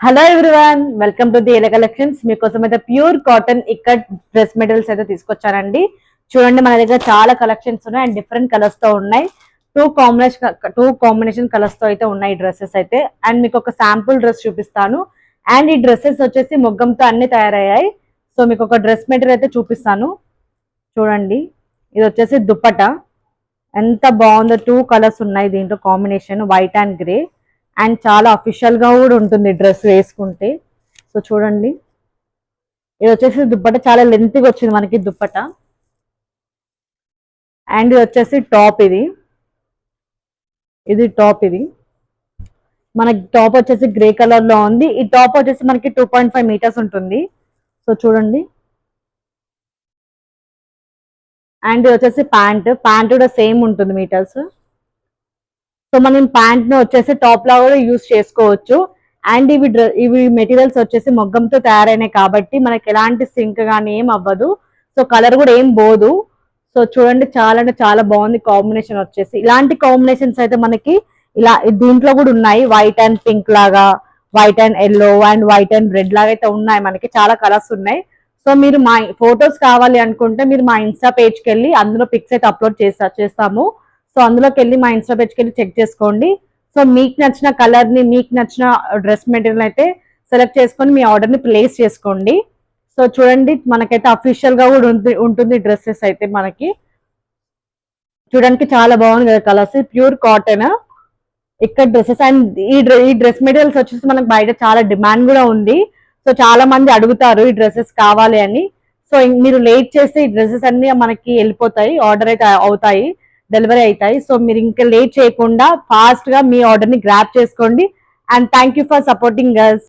Hello everyone, welcome to the ఎల collections. మీకోసం అయితే pure cotton ikat dress materials అయితే తీసుకొచ్చానండి. చూడండి, మన దగ్గర చాలా కలెక్షన్స్ ఉన్నాయి అండ్ డిఫరెంట్ కలర్స్ తో ఉన్నాయి. టూ కాంబినేషన్ కలర్స్ తో అయితే ఉన్నాయి డ్రెస్సెస్ అయితే. అండ్ మీకు ఒక శాంపుల్ డ్రెస్ చూపిస్తాను. అండ్ ఈ డ్రెస్సెస్ వచ్చేసి మొగ్గంతో అన్ని తయారయ్యాయి. సో మీకు ఒక డ్రెస్ మెటీరియల్ అయితే చూపిస్తాను. చూడండి, ఇది వచ్చేసి దుప్పట. ఎంత బాగుందో, టూ కలర్స్ ఉన్నాయి దీంట్లో combination, white and grey. And చాలా అఫీషియల్ గా కూడా ఉంటుంది డ్రెస్ వేసుకుంటే. సో చూడండి, ఇది వచ్చేసి దుప్పట చాలా లెంత్గా వచ్చింది మనకి దుప్పట. అండ్ ఇది వచ్చేసి టాప్. ఇది టాప్. మనకి టాప్ వచ్చేసి గ్రే కలర్ లో ఉంది. ఈ టాప్ వచ్చేసి మనకి 2.5 మీటర్స్ ఉంటుంది. సో చూడండి. అండ్ ఇది వచ్చేసి ప్యాంట్ కూడా సేమ్ ఉంటుంది మీటర్స్. సో మనం ప్యాంట్ ను వచ్చేసి టాప్ లా కూడా యూస్ చేసుకోవచ్చు. అండ్ ఇవి మెటీరియల్స్ వచ్చేసి మొగ్గంతో తయారైనాయి కాబట్టి మనకి ఎలాంటి సింక్ కానీ ఏం అవ్వదు. సో కలర్ కూడా ఏం పోదు. సో చూడండి, చాలా అంటే చాలా బాగుంది కాంబినేషన్ వచ్చేసి. ఇలాంటి కాంబినేషన్స్ అయితే మనకి ఇలా దీంట్లో కూడా ఉన్నాయి. వైట్ అండ్ పింక్ లాగా, white and yellow and white and red లాగా అయితే ఉన్నాయి. మనకి చాలా కలర్స్ ఉన్నాయి. సో మీరు మా ఫొటోస్ కావాలి అనుకుంటే మీరు మా ఇన్స్టా పేజ్కి వెళ్ళి అందులో పిక్స్ అయితే అప్లోడ్ చేస్తాము. సో అందులోకి వెళ్ళి మా ఇన్స్టా పేజ్కి వెళ్ళి చెక్ చేసుకోండి. సో మీకు నచ్చిన కలర్ ని, మీకు నచ్చిన డ్రెస్ మెటీరియల్ అయితే సెలెక్ట్ చేసుకొని మీ ఆర్డర్ ని ప్లేస్ చేసుకోండి. సో చూడండి, మనకైతే అఫీషియల్ గా కూడా ఉంటుంది డ్రెస్సెస్ అయితే మనకి. చూడడానికి చాలా బాగుంది కదా కలర్స్. ప్యూర్ కాటన్ ఇక్కడ డ్రెస్సెస్. అండ్ ఈ డ్రెస్ మెటీరియల్స్ వచ్చేసి మనకి బయట చాలా డిమాండ్ కూడా ఉంది. సో చాలా మంది అడుగుతారు ఈ డ్రెస్సెస్ కావాలి అని. సో మీరు లేట్ చేస్తే ఈ డ్రెస్సెస్ అన్ని మనకి వెళ్ళిపోతాయి, ఆర్డర్ అయితే అవుతాయి, డెలివరీ అవుతాయి. సో మీరు ఇంకా లేట్ చేయకుండా ఫాస్ట్ గా మీ ఆర్డర్ ని గ్రాప్ చేసుకోండి. And thank you for supporting girls.